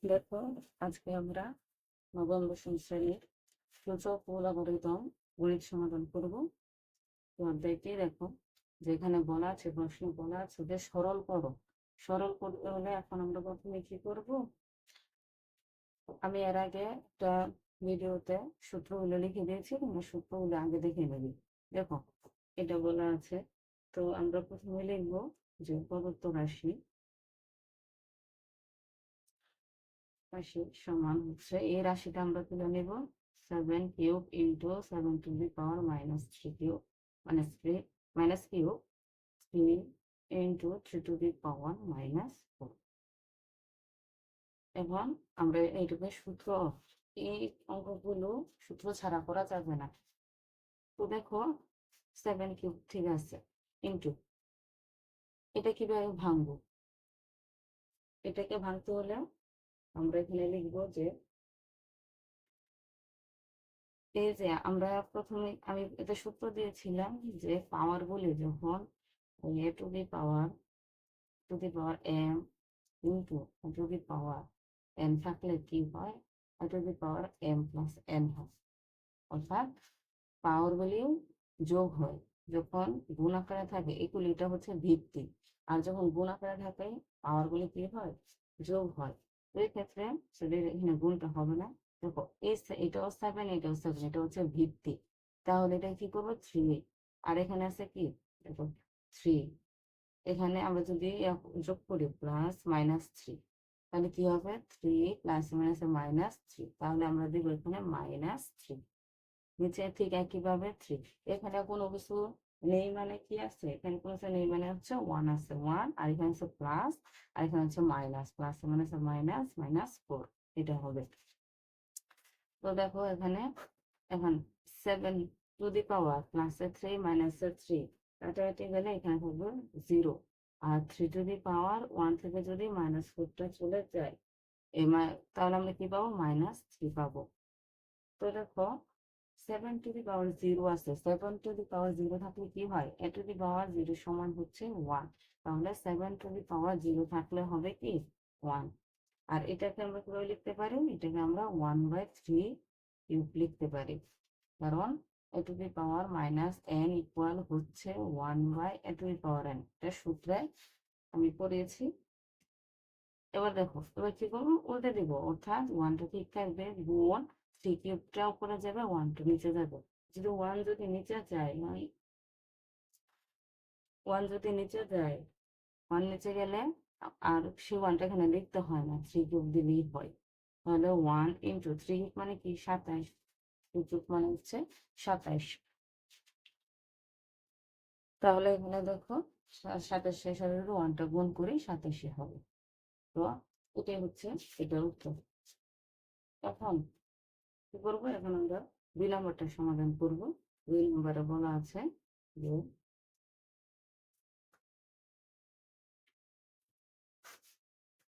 দেখো, আজকে আমরা নবম দশম শ্রেণীর সূচক ও লগারিদম গণিত সমাধান করব। তো অধ্যায়টি দেখো, যেখানে বলা আছে, প্রশ্নে বলা আছে যে সরল করো। সরল করতে হলে এখন আমরা প্রথমে কি করব? আমি এর আগে একটা ভিডিওতে সূত্রগুলো লিখে দিয়েছি, তোমরা সূত্রগুলো আগে দেখে নেবে। দেখো, এটা বলা আছে। তো আমরা প্রথমে লিখবো যে প্রদত্ত রাশি রাশি সমান হচ্ছে, এই রাশিটা আমরা তুলে নেব 7³ ইন্টু 7⁻³ কিউব -3 3 ইন্টু 3⁻⁻⁴। এখন আমরা এইটুকু সূত্র, এই অঙ্কগুলো সূত্র ছাড়া করা যাবে না। তো দেখো, 7³ ঠিক আছে, ইন্টু এটা কিভাবে ভাঙবো? এটাকে ভাঙতে হলে আমরা এখানে লিখবো যে এই যে আমরা প্রথমে আমি এটা সূত্র দিয়েছিলাম যে পাওয়ার বলে যখন a two the power m into n থাকলে কি হয়, m+n হয়। অর্থাৎ পাওয়ার ভ্যালিউ যোগ হয় যখন গুণ আকারে থাকে, এগুলি এটা হচ্ছে ভিত্তি। আর যখন গুণ আকারে থাকে পাওয়ার গুলি কি হয়, যোগ হয়। তো এই ক্ষেত্রে সেটা এখানে গুণটা হবে না। দেখো, এটাও 7, এটাও 7, এটা হচ্ছে ভিত্তি। তাহলে এটা কি করবো, 3। আর এখানে আছে কি, দেখো 3। এখানে আমরা যদি যোগ করি +-3, তাহলে কি হবে, 3 +-3, তাহলে আমরা দিব এখানে -3। নিচে ঠিক একইভাবে 3। এখানে কোনো কিছু নেই মানে কি আছে, এখানে কোনো কিছু নেই মানে হচ্ছে 1 আছে, 1। আর এখানে হচ্ছে প্লাস, আর এখানে হচ্ছে মাইনাস, প্লাস মানে হচ্ছে -4, এটা হবে। তো দেখো এখানে, এখন 7 টু দি পাওয়ার +3 -3 কাটাকাটি গেলে এখানে থাকবে 0। আর 3 টু দি পাওয়ার 1 থেকে যদি -4টা চলে যায়, তাহলে আমরা কি পাবো, -3 পাবো। তো দেখো, 7 টু দি পাওয়ার 0 আছে, 7 টু দি পাওয়ার 0 থাকলে কি হয়, a টু দি পাওয়ার 0 সমান হচ্ছে 1। তাহলে 7 টু দি পাওয়ার 0 থাকলে হবে কি, 1। আর এটাকে আমরা কিভাবে লিখতে পারি, এটাকে আমরা 1/3³ লিখতে পারি। কারণ a two the power -n equal হচ্ছে 1/a two the power n, এটা সূত্রে আমি পড়িয়েছি। এবার দেখো, এবার কি করবো, উল্টে দিব, অর্থাৎ 1টা ঠিক থাকবে, গুণ 3³ উপরে যাবে, 1টা নিচে যাবে। যদি 1 যদি নিচে যায়, মানে 1 যদি নিচে যায়, 1 নিচে গেলে আর সেই 1টা এখানে লিখতে হয় না, 3³ দিলেই হয়। তাহলে 1 ইন্টু 3 মানে কি, 27, 3³ মানে হচ্ছে 27। তাহলে এখানে দেখো, 27 এর সাথে 1টা গুণ করি, 87 হবে। তো এটাই হচ্ছে এটার উত্তর। এখন কি করবো, এখন আমরা 2 নম্বরটা সমাধান করব। 2 নম্বরে বলা আছে যে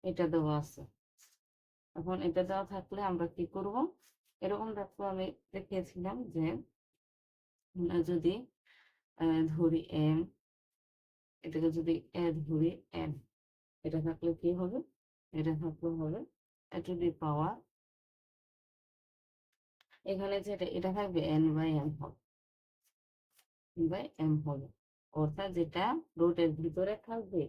এটা দেওয়া আছে। এখন এটা দেওয়া থাকলে আমরা কি করব, এরকম দেখো আমি দেখিয়েছিলাম যে আমরা যদি ধরি m, এটাকে যদি ধরি n, এটা থাকলে কি হবে, এটা থাকলে হবে a টু দি পাওয়ার, এখানে যেটা এটা থাকবে n/m হবে, হবে। অর্থাৎ যেটা রুটের ভিতরে থাকবে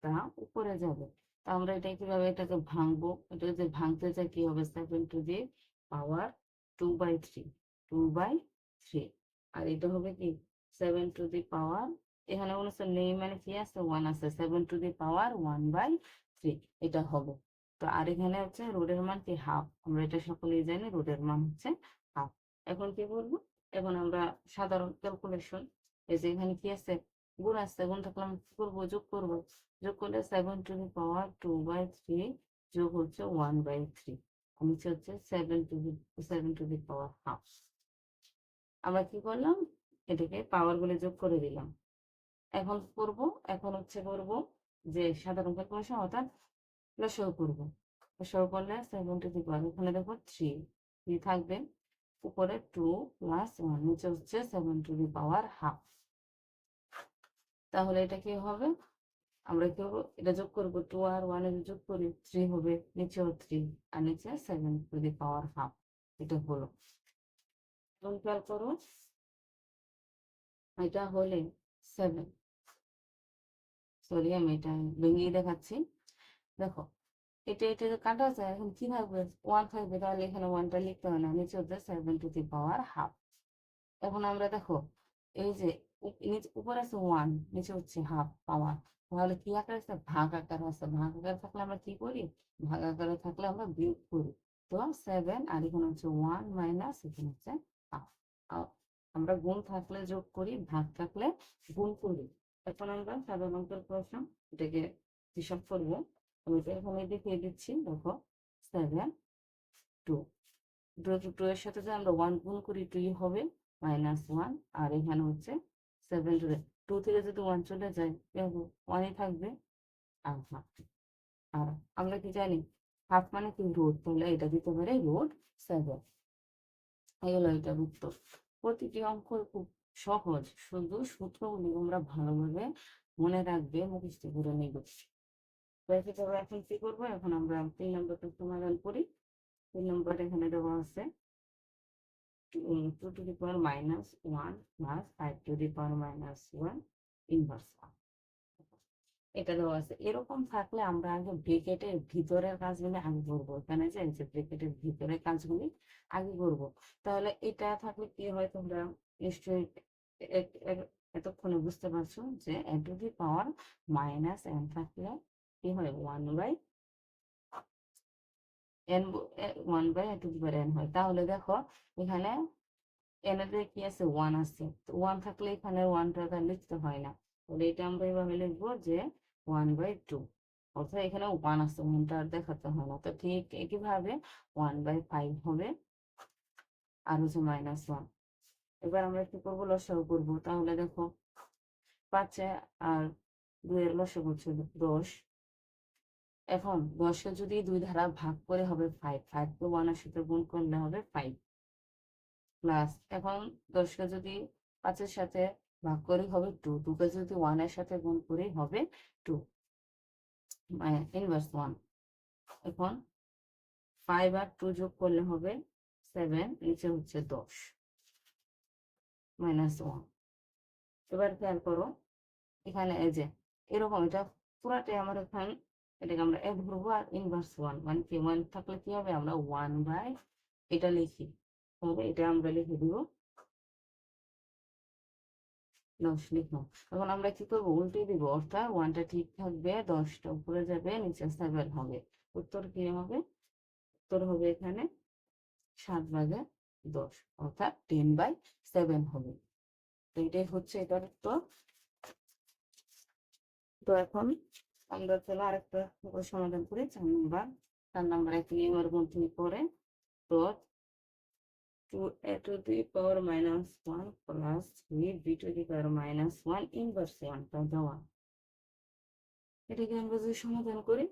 তা উপরে যাবে। তা আমরা এটা কিভাবে এটাকে ভাঙবো, এটা যদি ভাঙতে চাই কি হবে, 7 টু দি পাওয়ার 2/3, 2/3। আর এটা হবে কি, 7 টু দি পাওয়ার, এখানে কোনো নেই মানে কি আছে, 1 আছে, 7 টু দি পাওয়ার 1/3 এটা হবে। তো আর এখানে হচ্ছে রুটের মান কি, হাফ। আমরা এটা সকলেই জানি, রুটের মান হচ্ছে হাফ। এখন কি বলবো, এখন আমরা সাধারণ ক্যালকুলেশন, এই যে এখানে কি আছে, গুণ আছে, গুণ থাকলে আমরা কি করবো, যোগ করবো। যোগ করলে 7 টু দি পাওয়ার 2/3 যোগ হচ্ছে 1/3, নিচে হচ্ছে 7 টু দি পাওয়ার হাফ। আমরা কি করলাম, এটাকে পাওয়ার গুলো যোগ করে দিলাম। এখন করব, এখন হচ্ছে করব যে সাধারণ ক্যালকুলেশন, অর্থাৎ লসাগু করবো। লসাগু করলে 7 টু দি পাওয়ার, এখানে দেখো 3 থাকবে, উপরে 2 + 1, নিচে হচ্ছে 7 টু দি পাওয়ার হাফ। তাহলে এটা কি হবে, আমরা কি করবো, এটা যোগ করবো, 2 আর 1 এর যোগ করি 3 হবে, নিচেও 3 আর নিচে 7 টু দি পাওয়ার হাফ। এটা হলো, এখন খেয়াল করো এটা হলে 7, সরি আমি এটা ভেঙে দেখাচ্ছি। দেখো এটা কাটা যায়, এখন কি থাকবে, 1 থাকবে, তাহলে এখানে 1টা লিখতে হয় না, নিচে হচ্ছে 7 টু দি পাওয়ার হাফ। এখন আমরা দেখো এই যে উপরে আছে 1, নিচে হচ্ছে হাফ পাওয়ার, তাহলে কি আকার আছে, ভাগ আকার আছে। ভাগ আকার থাকলে আমরা কি করি, ভাগ আকারে থাকলে আমরা বিয়োগ করি। তো 7 আর এখানে হচ্ছে 1 মাইনাস এখানে হচ্ছে হাফ। আমরা গুণ থাকলে যোগ করি, ভাগ থাকলে গুণ করি। এখন আমরা সাধারণ অঙ্কের প্রশ্ন এটাকে হিসাব করবো। আমি এটা এখানে দেখিয়ে দিচ্ছি, দেখো 7 2, 2 এর সাথে যদি আমরা 1 গুণ করি 2 হবে -1, আর এখানে হচ্ছে 7 2 থেকে যদি 1 চলে যায় 1ই থাকবে আর হাফ। আর আমরা কি জানি হাফ মানে কি, রুট, তাহলে এটা দিতে পারে রুট 7। এই হলো এটার উত্তর। প্রতিটি অঙ্ক খুব সহজ, শুধু সূত্রগুলি আমরা ভালোভাবে মনে রাখবে, মুখস্থ করে নেবে। এখন কি করবো, এখন আমরা 3 নম্বরটা সমাধান করি। 3 নম্বর এখানে দেওয়া আছে 2 to the power -1 plus 5 to the power -1 inverse 1। এটা দেওয়া আছে। এরকম থাকলে আমরা আগে ব্রেকেটের ভিতরের কাজগুলি আগে করবো। এখানে যে ব্রেকেটের ভিতরের কাজগুলি আগে করব। তাহলে এটা থাকলে কি হয়, তোমরা নিশ্চয়ই এতক্ষণে বুঝতে পারছো যে n to the power -n থাকলে কি হয়, 1 to the power n হয়। তাহলে দেখো এখানে n এর কি আছে, 1 আছে, 1 থাকলে এখানে 1টা লিখতে হয় না। তাহলে এটা আমরা এভাবে লিখবো যে 1/2, অর্থাৎ এখানে 1 আছে, 1টা আর দেখাতে হয় না। তো ঠিক একইভাবে 1/5 হবে আর হচ্ছে -1। এবার আমরা কি করবো, লসাগু করবো। তাহলে দেখো 5 আর 2 এর লসাগু হচ্ছে 10। এখন 10কে যদি 2 দ্বারা ভাগ করে হবে 5, 5 কে 1 এর সাথে গুণ করলে হবে 5 প্লাস, এখন 10কে যদি 5 এর সাথে ভাগ করি হবে 2, 2কে যদি 1 এর সাথে গুণ করি হবে 2 ইনভার্স 1। এখন 5 আর 2 যোগ করলে হবে 7, নিচে হচ্ছে 10 -1। এবার খেয়াল করো এখানে এই যে এরকম, এটা পুরাটাই আমার এখানে, এটাকে আমরা এক ধরবো আর ইনভার্স 1 মানে কি, 1 থাকলে কি হবে, আমরা 1/, এটা লিখি, তাহলে এটা আমরা লিখে দিব 10 লিখলাম। এখন আমরা কি করবো, উল্টে দিব, অর্থাৎ 1টা ঠিক থাকবে, 10টা উপরে যাবে, নিচে 7 হবে। উত্তর কি হবে, উত্তর হবে এখানে 7/10, অর্থাৎ 10/7 হবে। তো এটাই হচ্ছে এটার উত্তর। তো এখন আমরা চলো আরেকটা সমাধান করি, 4 নম্বর এক নিয়মের মধ্যে পড়ে। তো 2a to the power -1 plus 3b to the power -1 inverse 1 টা দেওয়া। এটাকে আমরা যদি সমাধান করি,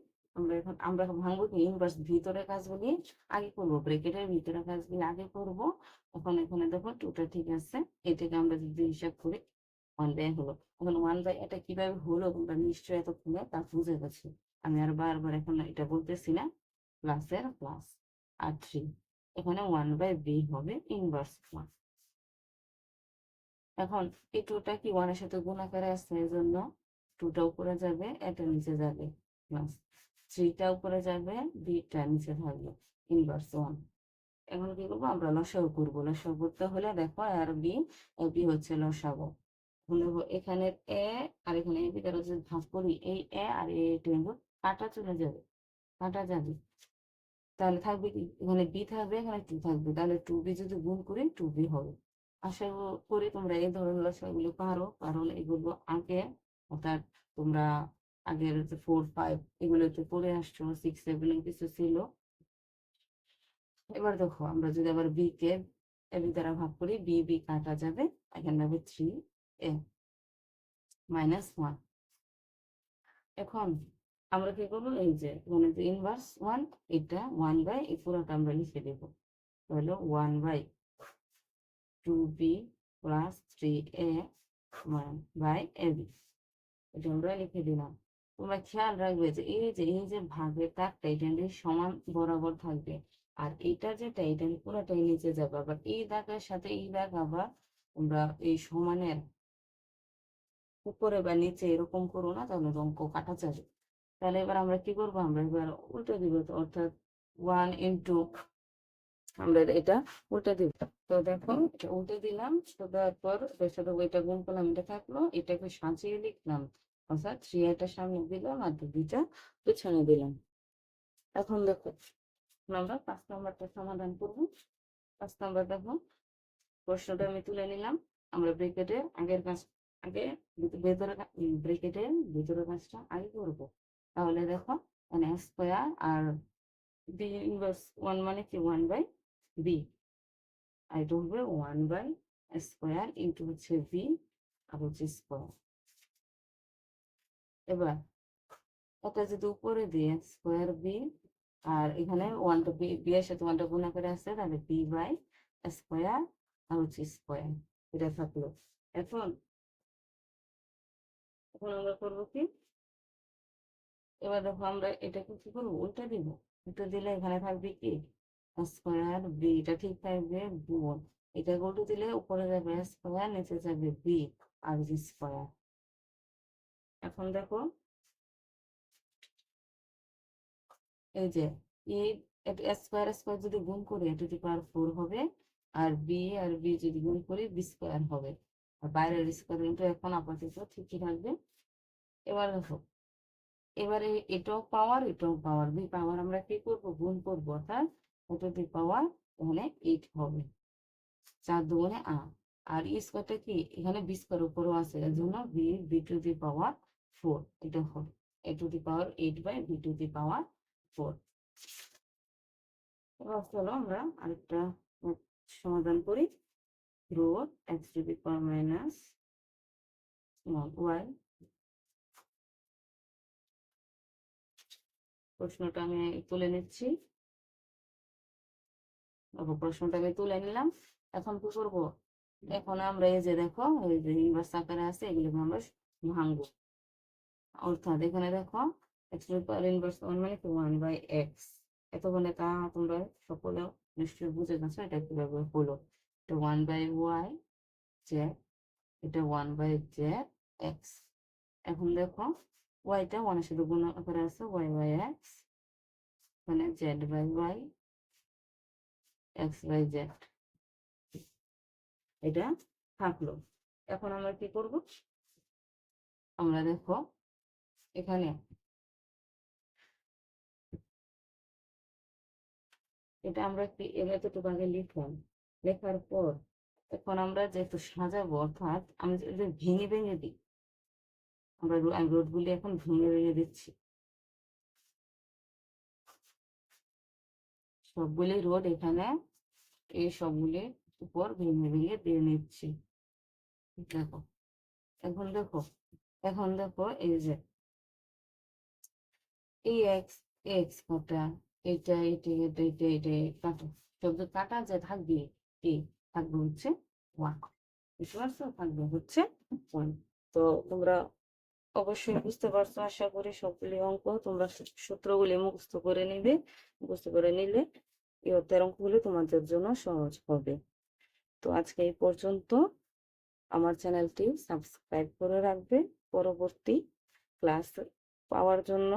আমরা ভাঙবো কি, ইনভার্স ভিতরের কাজগুলি আগে করবো, ব্রেকেটের ভিতরের কাজগুলি আগে করব। এখন এখানে দেখো 2টা ঠিক আছে, এটাকে আমরা যদি হিসাব করি 1/, হলো। এখন 1/, এটা কিভাবে হলো তোমরা নিশ্চয়ই এতক্ষণে তা বুঝে গেছো, আমি আর বারবার এখন এটা বলতেছি না। প্লাসের প্লাস আর 3, এখানে 1/b হবে ইনভার্স 1। এখন এই 2টা কি 1 এর সাথে গুণ আকারে আছে, এই জন্য 2টা উপরে যাবে, এটা নিচে যাবে, প্লাস 3টা উপরে যাবে, bটা নিচে থাকবে, ইনভার্স 1। এখন কি করবো, আমরা লসাগু করবো। লসাগু করতে হলে দেখো আর বি, বি হচ্ছে লসাগু। এখানে এ আর এখানে বি দ্বারা যদি ভাগ করি, এই এ আর এ কাটা চলে যাবে, কাটা যাবে, তাহলে থাকবে কি, এখানে বি থাকবে, এখানে 2 থাকবে, তাহলে 2b যদি গুণ করি 2b হবে। আশা করি তোমরা এই ধরনের লসাগুলো পারো, কারণ এগুলো আগে, অর্থাৎ তোমরা আগের যে 4 5 এগুলোতে পড়ে আসছো, 6 7 কিছু ছিল। এবার দেখো আমরা যদি আবার বি কে বি দ্বারা ভাগ করি, বি বি কাটা যাবে, এখানে হবে 3a -1। এখন আমরা কি করবো, এই যে মানে ইনভার্স 1, এটা 1/, এই পুরোটা আমরা লিখে দেবো, তাহলে 1/2b প্লাস 3a 1/ab, এটা আমরা লিখে দিলাম। তোমরা খেয়াল রাখবে যে এই যে ভাগের দাগটা এটা কিন্তু সমান বরাবর থাকবে, আর এটা যেটা এটা পুরোটাই নিচে যাবে। আবার এই দাগের সাথে এই দাগ আবার তোমরা এই সমানের উপরে বা নিচে এরকম করো না, তাহলে অঙ্ক কাটা যাবে। তাহলে এবার আমরা কি করবো, আমরা এবার উল্টে দিব, অর্থাৎ 1 আমরা এটা উল্টে দিব। তো দেখো এটা উল্টে দিলাম, দেওয়ার পর এটার সাথে ওইটা গুণ করলাম, এটা থাকলো, এটাকে সাজিয়ে লিখলাম, অর্থাৎ 3 এটা সামনে দিলাম আর 2টা পেছনে দিলাম। এখন দেখো আমরা 5 নাম্বারটা সমাধান করব। 5 নাম্বার দেখো, প্রশ্নটা আমি তুলে নিলাম। আমরা ব্রেকেটের আগের কাজ আগে, ভেতরে ব্রেকেটের ভিতরের কাজটা আগে করব। তাহলে দেখো এখানে স্কোয়ার আর বি ইনভার্স 1 মানে কি 1/b, আর এটা হবে 1/স্কোয়ার ইন্টু হচ্ছে বি আর হচ্ছে স্কোয়ার। এবার এটা যদি উপরে দিয়ে স্কোয়ার বি, আর এখানে ওয়ানটা বি এর সাথে ওয়ানটা গুণ করে আসছে, তাহলে b/স্কোয়ার আর হচ্ছে স্কোয়ার, এটা থাকলো। এখন এখন আমরা করবো কি, এবার দেখো আমরা এটাকে কি করবো, উল্টা দিব। উল্টা দিলে এখানে থাকবে কি স্কোয়ার বি, এটা ঠিক থাকবে গুণ, এটাকে উল্টো দিলে উপরে যাবে স্কোয়ার, নিচে যাবে বি আর স্কোয়ার। এখন দেখো এই যে এই স্কোয়ার স্কোয়ার যদি গুণ করি এটা টু পাওয়ার 4 হবে, আর বি যদি গুণ করি বি স্কোয়ার হবে, আর বাইরের স্কোয়ার কিন্তু এখন আপাতত ঠিকই থাকবে। এবার দেখো, এবারে এটাও পাওয়ার বি পাওয়ার আমরা কি করবো, গুণ করবো, অর্থাৎ এটা টু পাওয়ার এখানে 8 হবে, 4 দুগুণে 8, আর ই স্কোয়ারটা কি এখানে বি স্কোয়ার উপরও আছে, এর জন্য বি টু দি পাওয়ার 4, এটা হবে এ two the power 8/b two the পাওয়ার 4। এবার চলো আমরা আরেকটা সমাধান করি। Root x to the power minus y, প্রশ্নটা আমি তুলে নিচ্ছি। প্রশ্নটা আমি তুলে নিলাম। এখন কি করবো, এখন আমরা এই যে দেখো এই যে ইনভার্স আকারে আছে, এগুলোকে আমরা ভাঙবো। অর্থাৎ এখানে দেখো x to the power inverse 1 মানে কি 1/x, এতক্ষণে তা তোমরা সকলেও নিশ্চয়ই বুঝে গেছো এটা কিভাবে হলো। এটা 1/y জেড, এটা 1/z এক্স। এখন দেখো ওয়াইটা 1 এর সাথে গুণ করে আছে, y/x, মানে z/y, x/z, এটা থাকলো। এখন আমরা কি করব, আমরা দেখো এখানে এটা আমরা কি এতটুকু আগে লিখলাম, লেখার পর এখন আমরা যেহেতু সাজাবো, অর্থাৎ আমি যদি ভেঙে ভেঙে দিই, আমি রোডগুলি এখন ভেঙে ভেঙে দিচ্ছি, সবগুলি রোড এখানে এই সবগুলির উপর ভেঙে ভেঙে দিয়ে নিচ্ছি। দেখো এখন দেখো এখন দেখো এই যে এই এক্স এক্স কাটা, এটা কাটো, সব কাটা যে থাকবে এই থাকবে হচ্ছে 1, বুঝতে পারছো, থাকবে হচ্ছে 1। তো তোমরা অবশ্যই বুঝতে পারছো, আশা করি সবগুলি অঙ্ক তোমরা সূত্রগুলি মুখস্থ করে নিবে, মুখস্থ করে নিলে এই অধ্যায়ের অঙ্কগুলি তোমাদের জন্য সহজ হবে। তো আজকে এই পর্যন্ত। আমার চ্যানেলটি সাবস্ক্রাইব করে রাখবে পরবর্তী ক্লাস পাওয়ার জন্য।